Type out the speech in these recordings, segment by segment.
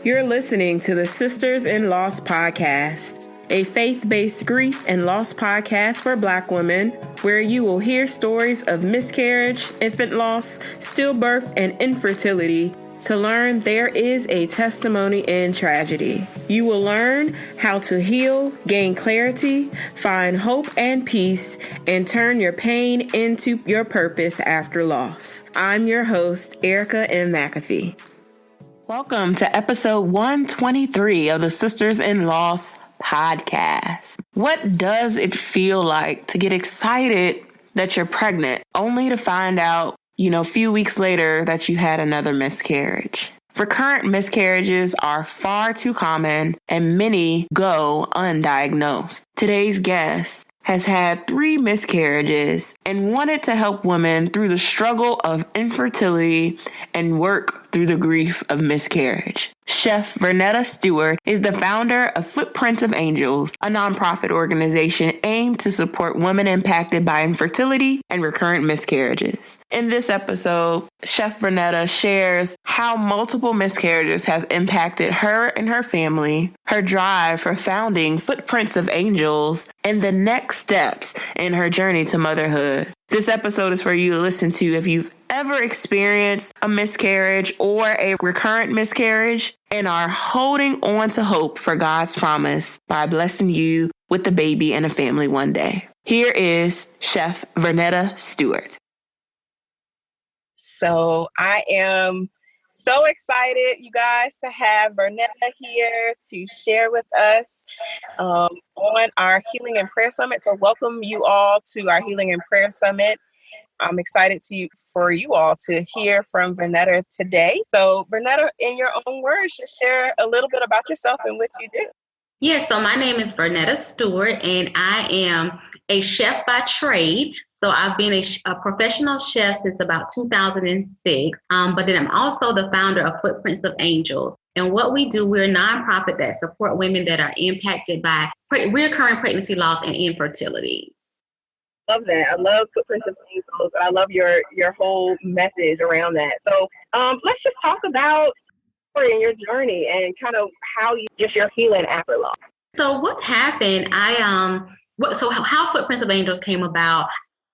You're listening to the Sisters in Loss podcast, a faith-based grief and loss podcast for Black women, where you will hear stories of miscarriage, infant loss, stillbirth, and infertility to learn there is a testimony in tragedy. You will learn how to heal, gain clarity, find hope and peace, and turn your pain into your purpose after loss. I'm your host, Erica M. McAfee. Welcome to episode 123 of the Sisters in Loss podcast. What does it feel like to get excited that you're pregnant, only to find out, a few weeks later that you had another miscarriage? Recurrent miscarriages are far too common and many go undiagnosed. Today's guest has had 3 miscarriages and wanted to help women through the struggle of infertility and work through the grief of miscarriage. Chef Vernetta Stewart is the founder of Footprints of Angels, a nonprofit organization aimed to support women impacted by infertility and recurrent miscarriages. In this episode, Chef Vernetta shares how multiple miscarriages have impacted her and her family, her drive for founding Footprints of Angels, and the next steps in her journey to motherhood. This episode is for you to listen to if you've ever experienced a miscarriage or a recurrent miscarriage and are holding on to hope for God's promise by blessing you with a baby and a family one day. Here is Chef Vernetta Stewart. So I am so excited, you guys, to have Vernetta here to share with us on our Healing and Prayer Summit. So welcome you all to our Healing and Prayer Summit. I'm excited for you all to hear from Vernetta today. So Vernetta, in your own words, just share a little bit about yourself and what you do. Yeah, so my name is Vernetta Stewart, and I am a chef by trade. So I've been a professional chef since about 2006, but then I'm also the founder of Footprints of Angels. And what we do, we're a nonprofit that support women that are impacted by recurring pregnancy loss and infertility. Love that. I love Footprints of Angels, and I love your whole message around that. So let's just talk about your journey and kind of how your healing after loss. So what happened? How Footprints of Angels came about.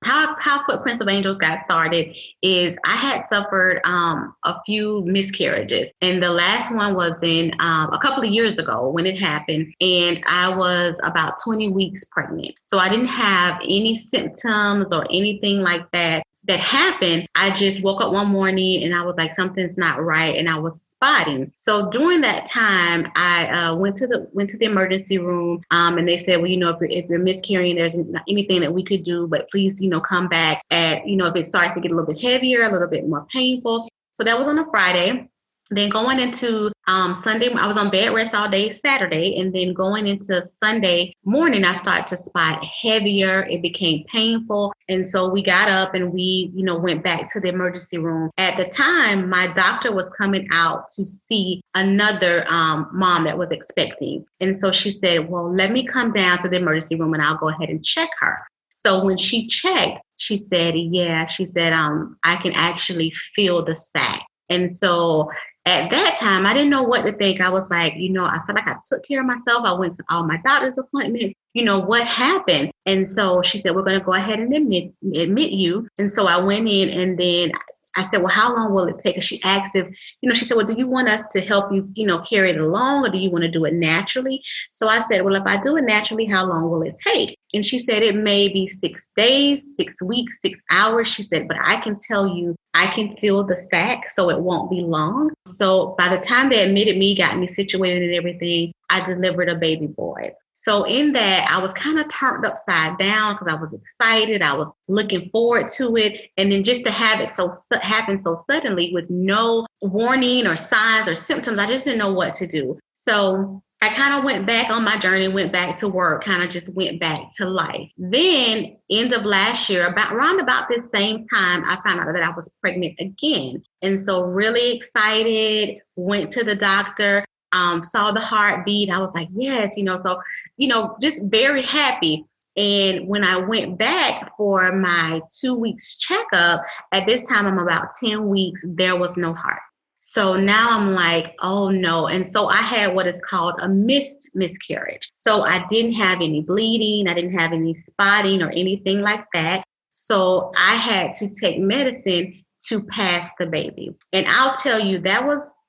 How Footprints of Angels got started is I had suffered a few miscarriages, and the last one was in a couple of years ago when it happened, and I was about 20 weeks pregnant. So I didn't have any symptoms or anything like that happened. I just woke up one morning and I was like, something's not right, and I was spotting. So during that time, I went to the emergency room, and they said, well, if you're miscarrying, there's not anything that we could do, but please, come back at, if it starts to get a little bit heavier, a little bit more painful. So that was on a Friday. Then going into Sunday, I was on bed rest all day Saturday, and then going into Sunday morning, I started to spot heavier. It became painful, and so we got up and we, went back to the emergency room. At the time, my doctor was coming out to see another mom that was expecting, and so she said, "Well, let me come down to the emergency room and I'll go ahead and check her." So when she checked, she said, I can actually feel the sac, and so. At that time, I didn't know what to think. I was like, I felt like I took care of myself. I went to all my doctor's appointments. What happened? And so she said, we're going to go ahead and admit you. And so I went in, and then I said, well, how long will it take? And she asked if, she said, well, do you want us to help you, carry it along, or do you want to do it naturally? So I said, well, if I do it naturally, how long will it take? And she said, it may be 6 days, 6 weeks, 6 hours. She said, but I can tell you, I can feel the sac, so it won't be long. So by the time they admitted me, got me situated and everything, I delivered a baby boy. So in that, I was kind of turned upside down because I was excited. I was looking forward to it. And then just to have it happen so suddenly with no warning or signs or symptoms, I just didn't know what to do. So I kind of went back on my journey, went back to work, kind of just went back to life. Then end of last year, around about this same time, I found out that I was pregnant again. And so really excited, went to the doctor, saw the heartbeat. I was like, yes, just very happy. And when I went back for my 2 weeks checkup, at this time, I'm about 10 weeks, there was no heart. So now I'm like, oh no. And so I had what is called a missed miscarriage. So I didn't have any bleeding. I didn't have any spotting or anything like that. So I had to take medicine to pass the baby. And I'll tell you,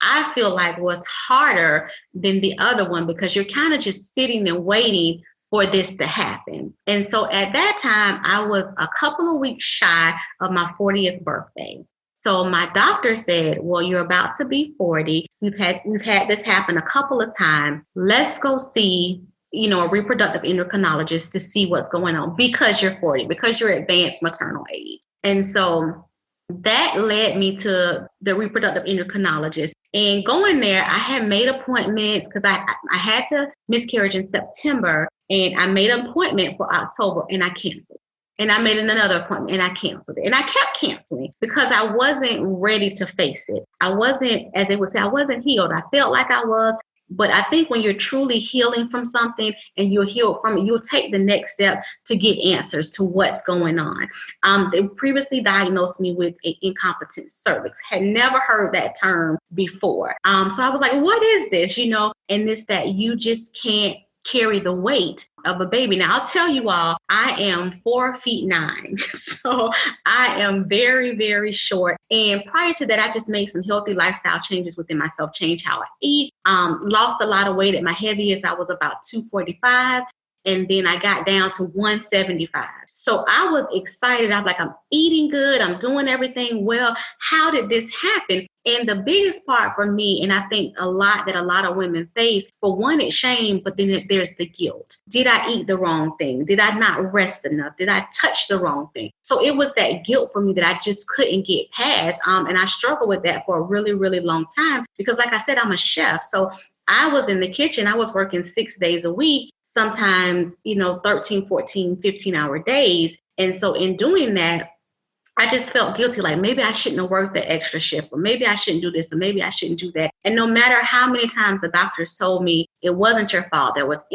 I feel like was harder than the other one, because you're kind of just sitting and waiting for this to happen. And so at that time, I was a couple of weeks shy of my 40th birthday. So my doctor said, well, you're about to be 40. We've had this happen a couple of times. Let's go see, a reproductive endocrinologist to see what's going on, because you're 40, because you're advanced maternal age. And so that led me to the reproductive endocrinologist. And going there, I had made appointments because I had the miscarriage in September, and I made an appointment for October, and I canceled. And I made another appointment, and I canceled it. And I kept canceling because I wasn't ready to face it. I wasn't, as they would say, I wasn't healed. I felt like I was. But I think when you're truly healing from something and you're healed from it, you'll take the next step to get answers to what's going on. They previously diagnosed me with an incompetent cervix. Had never heard that term before. So I was like, what is this? And it's that you just can't carry the weight of a baby. Now, I'll tell you all, I am 4'9". So I am very, very short. And prior to that, I just made some healthy lifestyle changes within myself, changed how I eat, lost a lot of weight. At my heaviest, I was about 245. And then I got down to 175. So I was excited. I'm like, I'm eating good. I'm doing everything well. How did this happen? And the biggest part for me, and I think a lot of women face, for one, it's shame, but then there's the guilt. Did I eat the wrong thing? Did I not rest enough? Did I touch the wrong thing? So it was that guilt for me that I just couldn't get past. And I struggled with that for a really, really long time because, like I said, I'm a chef. So I was in the kitchen. I was working 6 days a week. Sometimes, 13, 14, 15-hour days. And so in doing that, I just felt guilty, like maybe I shouldn't have worked the extra shift, or maybe I shouldn't do this, or maybe I shouldn't do that. And no matter how many times the doctors told me it wasn't your fault, there wasn't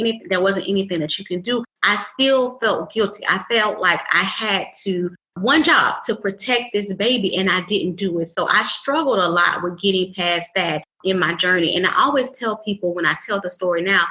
anything that you can do, I still felt guilty. I felt like I had one job to protect this baby, and I didn't do it. So I struggled a lot with getting past that in my journey. And I always tell people when I tell the story now,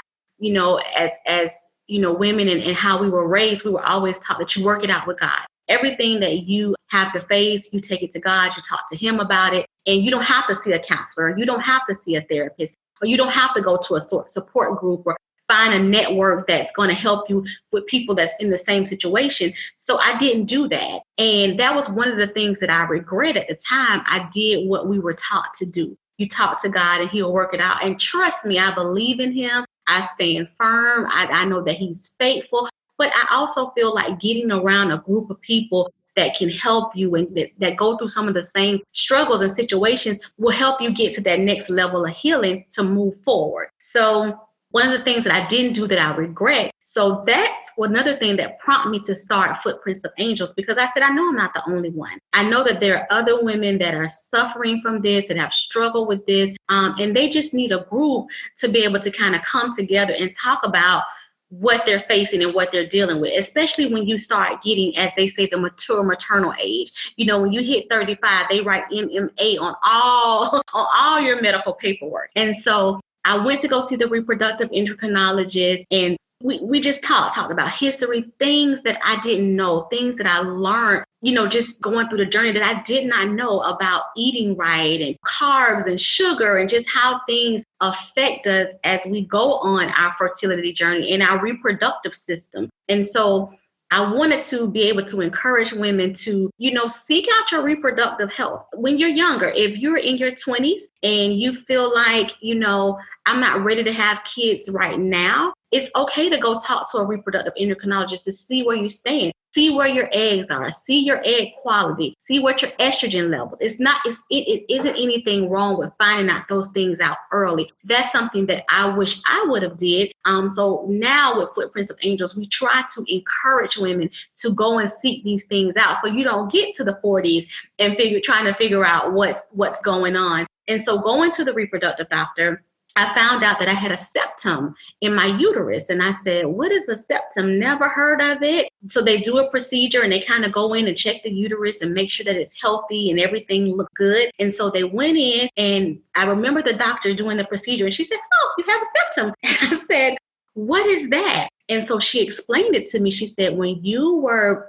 as women and how we were raised, we were always taught that you work it out with God. Everything that you have to face, you take it to God, you talk to him about it, and you don't have to see a counselor, you don't have to see a therapist, or you don't have to go to a support group or find a network that's going to help you with people that's in the same situation. So I didn't do that. And that was one of the things that I regret at the time. I did what we were taught to do. You talk to God and he'll work it out. And trust me, I believe in him. I stand firm. I know that he's faithful. But I also feel like getting around a group of people that can help you and that go through some of the same struggles and situations will help you get to that next level of healing to move forward. So one of the things that I didn't do that I regret. So that's another thing that prompted me to start Footprints of Angels, because I said, I know I'm not the only one. I know that there are other women that are suffering from this, that have struggled with this, and they just need a group to be able to kind of come together and talk about what they're facing and what they're dealing with, especially when you start getting, as they say, the mature maternal age. When you hit 35, they write MMA on all your medical paperwork. And so I went to go see the reproductive endocrinologist, and we just talked about history, things that I didn't know, things that I learned, just going through the journey that I did not know about eating right and carbs and sugar and just how things affect us as we go on our fertility journey and our reproductive system. And so I wanted to be able to encourage women to, seek out your reproductive health when you're younger. If you're in your 20s and you feel like, I'm not ready to have kids right now, it's okay to go talk to a reproductive endocrinologist to see where you stand, see where your eggs are, see your egg quality, see what your estrogen levels. It isn't anything wrong with finding out those things out early. That's something that I wish I would have did. So now with Footprints of Angels, we try to encourage women to go and seek these things out, so you don't get to the 40s and trying to figure out what's going on. And so going to the reproductive doctor, I found out that I had a septum in my uterus. And I said, what is a septum? Never heard of it. So they do a procedure and they kind of go in and check the uterus and make sure that it's healthy and everything looked good. And so they went in, and I remember the doctor doing the procedure, and she said, oh, you have a septum. And I said, what is that? And so she explained it to me. She said, when you were,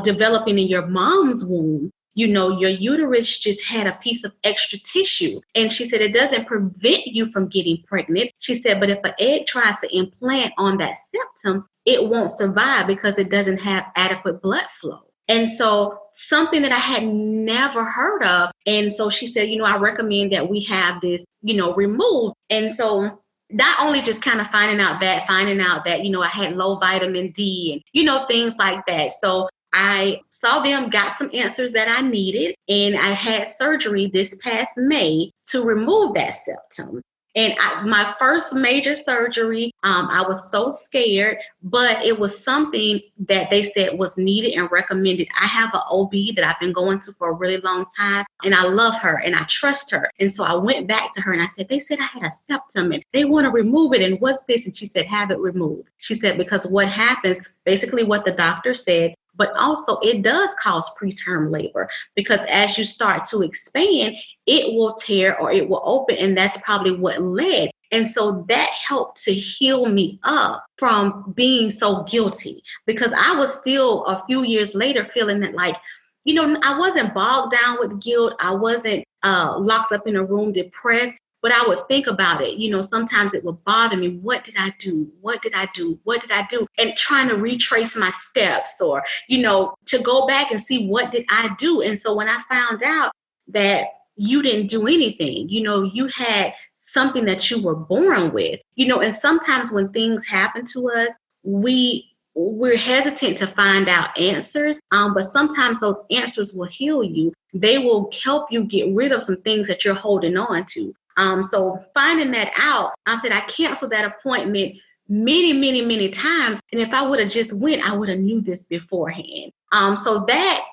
developing in your mom's womb, your uterus just had a piece of extra tissue. And she said, it doesn't prevent you from getting pregnant. She said, but if an egg tries to implant on that septum, it won't survive because it doesn't have adequate blood flow. And so something that I had never heard of. And so she said, I recommend that we have this, removed. And so not only just kind of finding out that, I had low vitamin D and, things like that. So I saw them, got some answers that I needed, and I had surgery this past May to remove that septum. And my first major surgery, I was so scared, but it was something that they said was needed and recommended. I have an OB that I've been going to for a really long time, and I love her and I trust her. And so I went back to her and I said, they said I had a septum and they want to remove it. And what's this? And she said, have it removed. She said, because what happens, basically what the doctor said, but also it does cause preterm labor, because as you start to expand, it will tear or it will open. And that's probably what led. And so that helped to heal me up from being so guilty, because I was still a few years later feeling that I wasn't bogged down with guilt. I wasn't locked up in a room depressed. But I would think about it, sometimes it would bother me. What did I do? What did I do? What did I do? And trying to retrace my steps or, to go back and see what did I do. And so when I found out that you didn't do anything, you had something that you were born with, and sometimes when things happen to us, we're hesitant to find out answers, but sometimes those answers will heal you. They will help you get rid of some things that you're holding on to. So finding that out, I said I canceled that appointment many, many, many times. And if I would have just went, I would have knew this beforehand. So that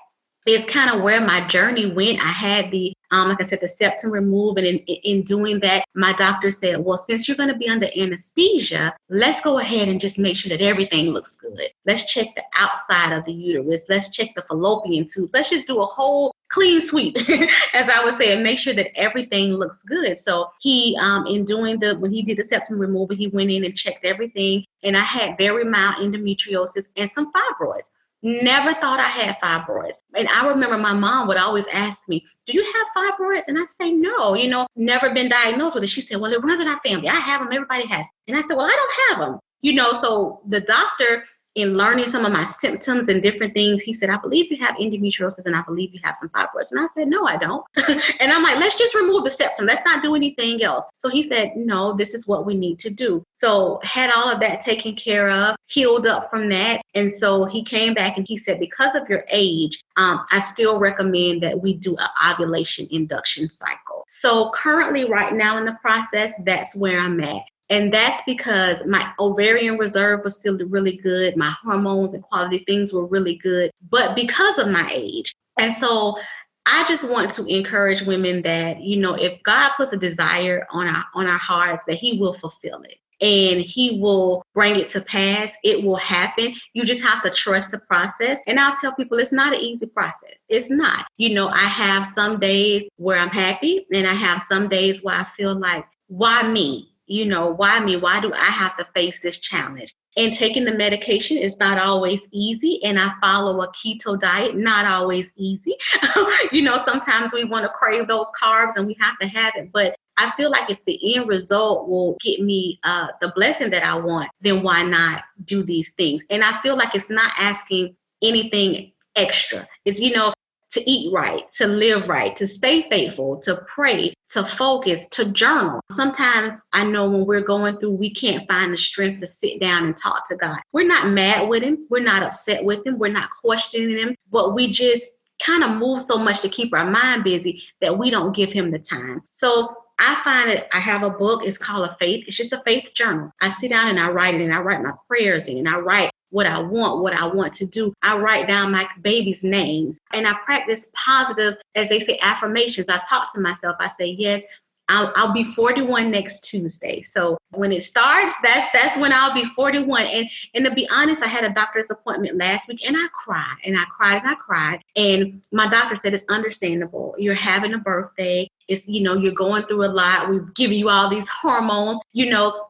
is kind of where my journey went. I had the, like I said, the septum removed. And in doing that, my doctor said, well, since you're going to be under anesthesia, let's go ahead and just make sure that everything looks good. Let's check the outside of the uterus. Let's check the fallopian tubes. Let's just do a whole clean sweep, as I would say, and make sure that everything looks good. So he, when he did the septum removal, he went in and checked everything. And I had very mild endometriosis and some fibroids. Never thought I had fibroids. And I remember my mom would always ask me, do you have fibroids? And I say, no, never been diagnosed with it. She said, well, it runs in our family. I have them. Everybody has. And I said, well, I don't have them. So the doctor, in learning some of my symptoms and different things, he said, I believe you have endometriosis and I believe you have some fibroids. And I said, no, I don't. And I'm like, let's just remove the septum. Let's not do anything else. So he said, no, this is what we need to do. So had all of that taken care of, healed up from that. And so he came back and he said, because of your age, I still recommend that we do an ovulation induction cycle. So currently right now in the process, that's where I'm at. And that's because my ovarian reserve was still really good. My hormones and quality things were really good, but because of my age. And so I just want to encourage women that, if God puts a desire on our hearts, that he will fulfill it and he will bring it to pass. It will happen. You just have to trust the process. And I'll tell people it's not an easy process. It's not. I have some days where I'm happy and I have some days where I feel like, why me? Why me? Why do I have to face this challenge? And taking the medication is not always easy. And I follow a keto diet, not always easy. Sometimes we want to crave those carbs and we have to have it. But I feel like if the end result will get me the blessing that I want, then why not do these things? And I feel like it's not asking anything extra. It's, to eat right, to live right, to stay faithful, to pray, to focus, to journal. Sometimes I know when we're going through, we can't find the strength to sit down and talk to God. We're not mad with him. We're not upset with him. We're not questioning him, but we just kind of move so much to keep our mind busy that we don't give him the time. So I find that I have a book. It's called A Faith. It's just a faith journal. I sit down and I write it, and I write my prayers in, and I write what I want to do. I write down my baby's names and I practice positive, as they say, affirmations. I talk to myself. I say, yes, I'll be 41 next Tuesday. So when it starts, that's when I'll be 41. And to be honest, I had a doctor's appointment last week, and I cried and I cried and I cried. And my doctor said, it's understandable. You're having a birthday. It's, you're going through a lot. We've given you all these hormones,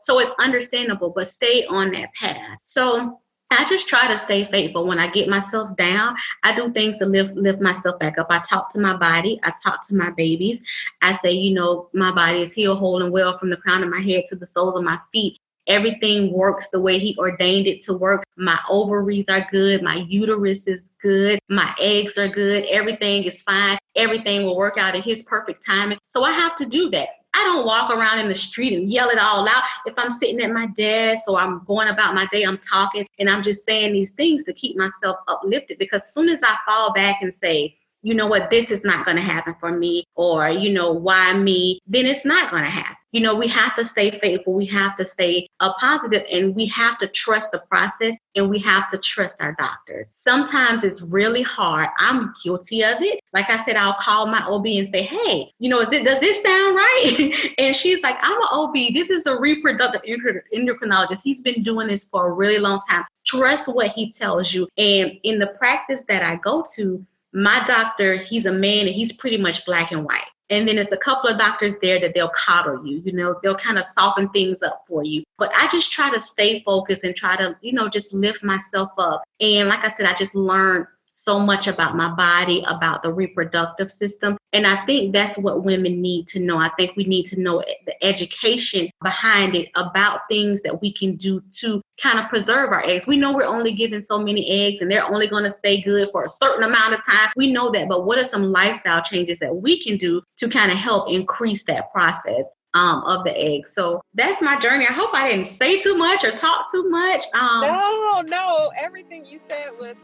so it's understandable, but stay on that path. So I just try to stay faithful. When I get myself down, I do things to lift myself back up. I talk to my body. I talk to my babies. I say, my body is healed, whole, and well from the crown of my head to the soles of my feet. Everything works the way he ordained it to work. My ovaries are good. My uterus is good. My eggs are good. Everything is fine. Everything will work out at his perfect timing. So I have to do that. I don't walk around in the street and yell it all out. If I'm sitting at my desk or I'm going about my day, I'm talking and I'm just saying these things to keep myself uplifted, because as soon as I fall back and say, you know what, this is not going to happen for me, or, why me, then it's not going to happen. We have to stay faithful. We have to stay positive, and we have to trust the process, and we have to trust our doctors. Sometimes it's really hard. I'm guilty of it. Like I said, I'll call my OB and say, hey, does this sound right? And she's like, I'm an OB. This is a reproductive endocrinologist. He's been doing this for a really long time. Trust what he tells you. And in the practice that I go to, my doctor, he's a man, and he's pretty much black and white. And then there's a couple of doctors there that they'll coddle you, they'll kind of soften things up for you. But I just try to stay focused and try to, just lift myself up. And like I said, I just learned so much about my body, about the reproductive system. And I think that's what women need to know. I think we need to know the education behind it, about things that we can do to kind of preserve our eggs. We know we're only given so many eggs and they're only going to stay good for a certain amount of time. We know that, but what are some lifestyle changes that we can do to kind of help increase that process of the eggs? So that's my journey. I hope I didn't say too much or talk too much. No, everything you said was...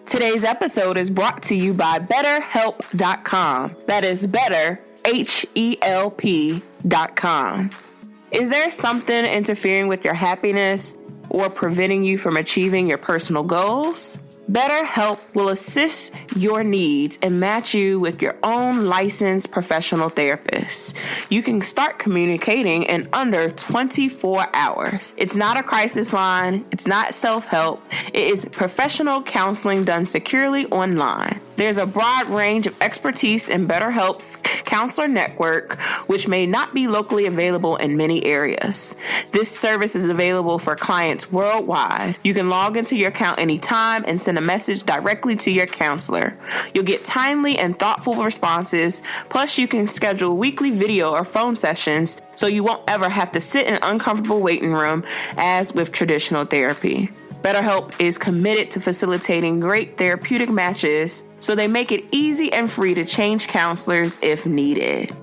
Today's episode is brought to you by BetterHelp.com. That is better, HELP.com. Is there something interfering with your happiness or preventing you from achieving your personal goals? BetterHelp will assist your needs and match you with your own licensed professional therapist. You can start communicating in under 24 hours. It's not a crisis line. It's not self-help. It is professional counseling done securely online. There's a broad range of expertise in BetterHelp's counselor network, which may not be locally available in many areas. This service is available for clients worldwide. You can log into your account anytime and send a message directly to your counselor. You'll get timely and thoughtful responses. Plus, you can schedule weekly video or phone sessions so you won't ever have to sit in an uncomfortable waiting room as with traditional therapy. BetterHelp is committed to facilitating great therapeutic matches, so they make it easy and free to change counselors if needed.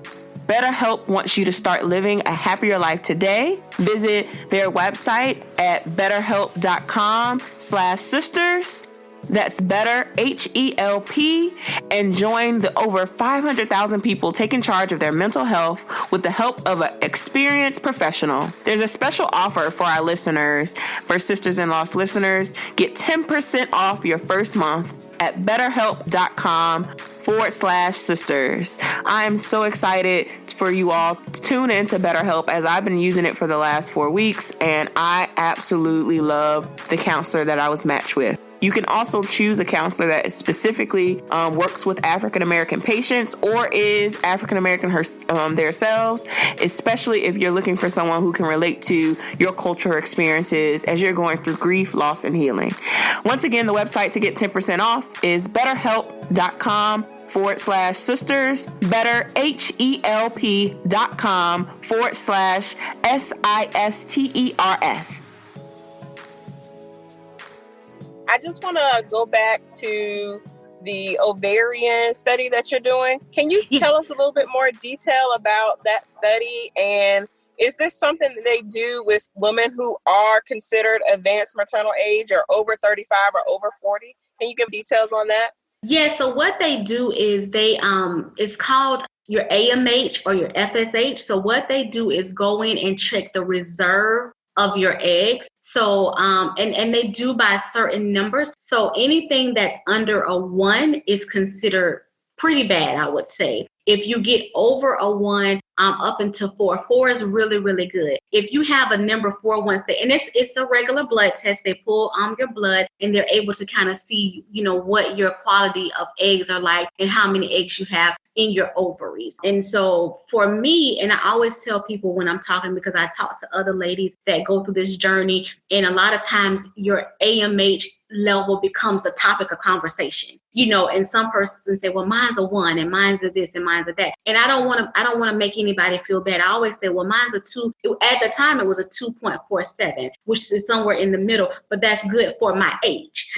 BetterHelp wants you to start living a happier life today. Visit their website at betterhelp.com/sisters. That's better, HELP, and join the over 500,000 people taking charge of their mental health with the help of an experienced professional. There's a special offer for our listeners. For Sisters in Loss listeners, get 10% off your first month at betterhelp.com/sisters. I am so excited for you all to tune into BetterHelp, as I've been using it for the last 4 weeks, and I absolutely love the counselor that I was matched with. You can also choose a counselor that specifically works with African-American patients or is African-American themselves, especially if you're looking for someone who can relate to your cultural experiences as you're going through grief, loss, and healing. Once again, the website to get 10% off is betterhelp.com/sisters, better, HELP.com/SISTERS. I just want to go back to the ovarian study that you're doing. Can you tell us a little bit more detail about that study? And is this something that they do with women who are considered advanced maternal age, or over 35 or over 40? Can you give details on that? Yeah, so what they do is they it's called your AMH or your FSH. So what they do is go in and check the reserve of your eggs. So, and they do by certain numbers. So anything that's under a 1 is considered pretty bad, I would say. If you get over a 1, up into 4, 4 is really, really good. If you have a number 4, and it's a regular blood test, they pull your blood and they're able to kind of see, what your quality of eggs are like and how many eggs you have in your ovaries. And so for me, and I always tell people when I'm talking, because I talk to other ladies that go through this journey, and a lot of times your AMH level becomes a topic of conversation, and some persons say, well, mine's a 1 and mine's a this and mine's a that. And I don't want to make anybody feel bad. I always say, well, mine's a 2. At the time, it was a 2.47, which is somewhere in the middle, but that's good for my age.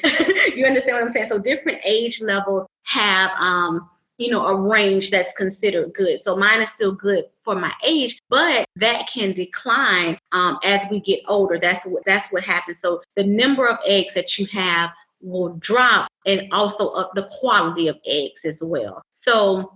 You understand what I'm saying? So different age levels have, a range that's considered good. So mine is still good for my age, but that can decline as we get older. That's what happens. So the number of eggs that you have will drop, and also the quality of eggs as well. So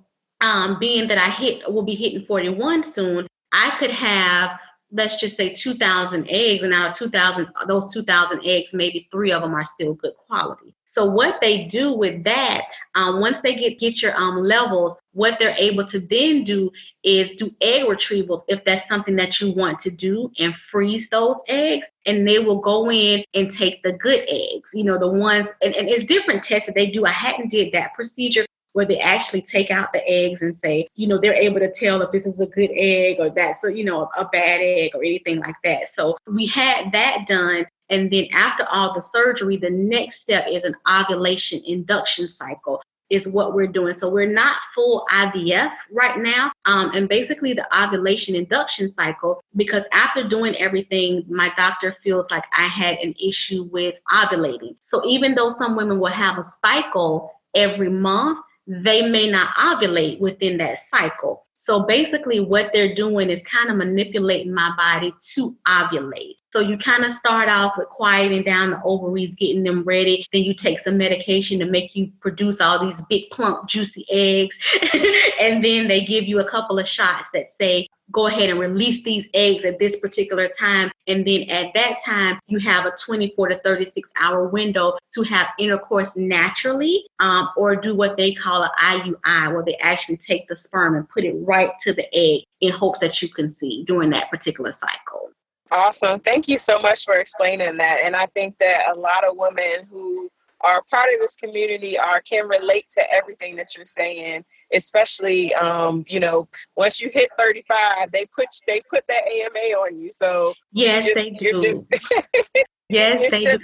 being that I will be hitting 41 soon, I could have, let's just say 2,000 eggs, and out of 2,000, those 2,000 eggs, maybe 3 of them are still good quality. So what they do with that, once they get your levels, what they're able to then do is do egg retrievals, if that's something that you want to do, and freeze those eggs. And they will go in and take the good eggs, the ones, and it's different tests that they do. I hadn't did that procedure where they actually take out the eggs and say, they're able to tell if this is a good egg or that's a bad egg or anything like that. So we had that done. And then after all the surgery, the next step is an ovulation induction cycle is what we're doing. So we're not full IVF right now. And basically the ovulation induction cycle, because after doing everything, my doctor feels like I had an issue with ovulating. So even though some women will have a cycle every month, they may not ovulate within that cycle. So basically what they're doing is kind of manipulating my body to ovulate. So you kind of start off with quieting down the ovaries, getting them ready. Then you take some medication to make you produce all these big, plump, juicy eggs. And then they give you a couple of shots that say, go ahead and release these eggs at this particular time. And then at that time, you have a 24 to 36 hour window to have intercourse naturally, or do what they call an IUI, where they actually take the sperm and put it right to the egg in hopes that you conceive during that particular cycle. Awesome. Thank you so much for explaining that. And I think that a lot of women who are part of this community can relate to everything that you're saying, especially, once you hit 35, they put that AMA on you. So yes, they do. Yes, they do.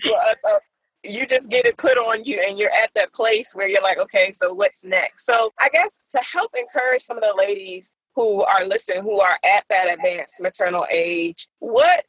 You just get it put on you, and you're at that place where you're like, okay, so what's next? So I guess to help encourage some of the ladies who are listening, who are at that advanced maternal age, what,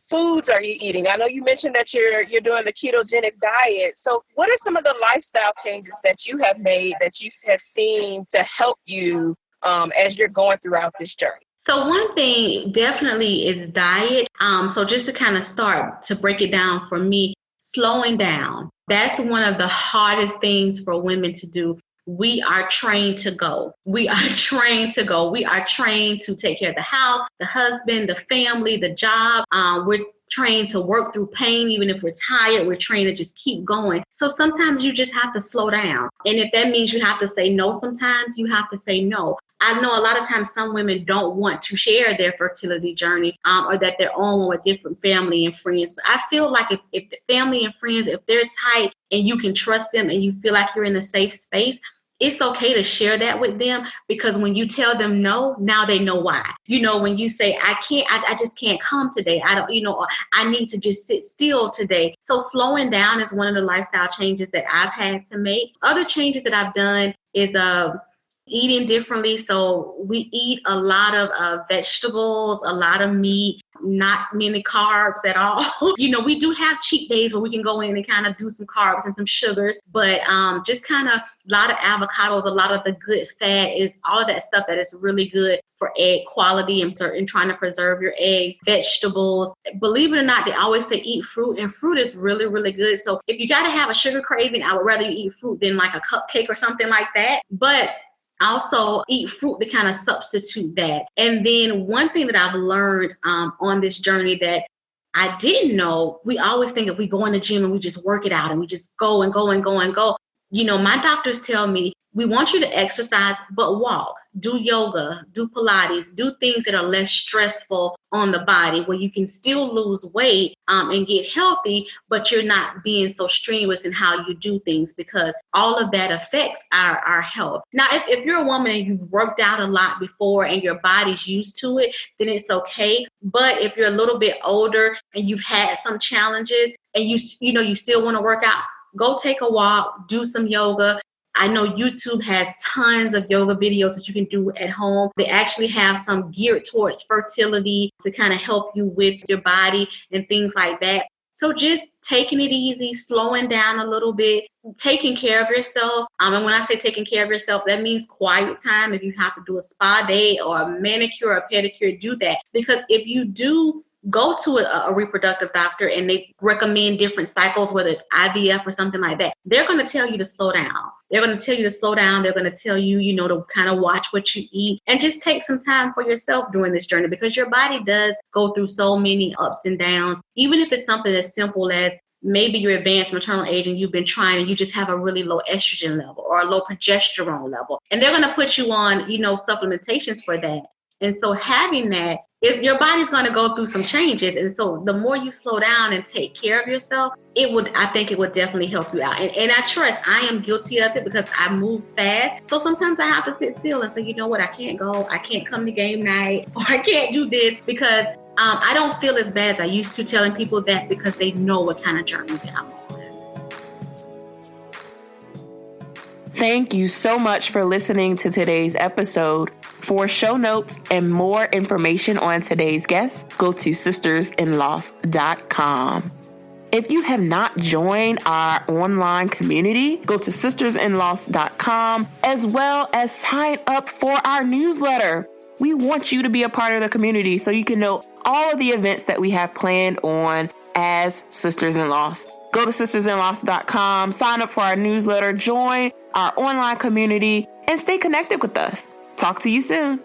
foods are you eating? I know you mentioned that you're doing the ketogenic diet. So what are some of the lifestyle changes that you have made that you have seen to help you as you're going throughout this journey? So one thing definitely is diet. So just to kind of start to break it down for me, slowing down. That's one of the hardest things for women to do. We are trained to go. We are trained to go. We are trained to take care of the house, the husband, the family, the job. We're trained to work through pain. Even if we're tired, we're trained to just keep going. So sometimes you just have to slow down. And if that means you have to say no, sometimes you have to say no. I know a lot of times some women don't want to share their fertility journey or that they're on with different family and friends. But I feel like if the family and friends, if they're tight and you can trust them and you feel like you're in a safe space, it's okay to share that with them, because when you tell them no, now they know why. When you say, I just can't come today. I don't, or I need to just sit still today. So slowing down is one of the lifestyle changes that I've had to make. Other changes that I've done is eating differently. So we eat a lot of vegetables, a lot of meat, not many carbs at all. We do have cheat days where we can go in and kind of do some carbs and some sugars, but just kind of a lot of avocados, a lot of the good fat, is all of that stuff that is really good for egg quality and trying to preserve your eggs. Vegetables, believe it or not, they always say eat fruit, and fruit is really, really good. So if you got to have a sugar craving, I would rather you eat fruit than like a cupcake or something like that. But also eat fruit to kind of substitute that. And then one thing that I've learned on this journey that I didn't know, we always think if we go in the gym and we just work it out and we just go and go and go and go. My doctors tell me we want you to exercise, but walk, do yoga, do Pilates, do things that are less stressful on the body where you can still lose weight and get healthy, but you're not being so strenuous in how you do things, because all of that affects our health. Now, if you're a woman and you've worked out a lot before and your body's used to it, then it's okay. But if you're a little bit older and you've had some challenges and you still want to work out, go take a walk, do some yoga. I know YouTube has tons of yoga videos that you can do at home. They actually have some geared towards fertility to kind of help you with your body and things like that. So just taking it easy, slowing down a little bit, taking care of yourself. And when I say taking care of yourself, that means quiet time. If you have to do a spa day or a manicure or a pedicure, do that. Because if you do go to a reproductive doctor and they recommend different cycles, whether it's IVF or something like that, they're going to tell you to slow down. They're going to tell you to slow down. They're going to tell you, to kind of watch what you eat and just take some time for yourself during this journey, because your body does go through so many ups and downs. Even if it's something as simple as maybe you're advanced maternal age and you've been trying and you just have a really low estrogen level or a low progesterone level, and they're going to put you on, supplementations for that. And so having that, if your body's going to go through some changes. And so the more you slow down and take care of yourself, I think it would definitely help you out. And I trust, I am guilty of it because I move fast. So sometimes I have to sit still and say, you know what, I can't go, I can't come to game night, or I can't do this, because I don't feel as bad as I used to telling people that, because they know what kind of journey that I'm on. Thank you so much for listening to today's episode. For show notes and more information on today's guest, go to sistersinloss.com. If you have not joined our online community, go to sistersinloss.com, as well as sign up for our newsletter. We want you to be a part of the community so you can know all of the events that we have planned on as Sisters in Loss. Go to sistersinloss.com, sign up for our newsletter, join our online community, and stay connected with us. Talk to you soon.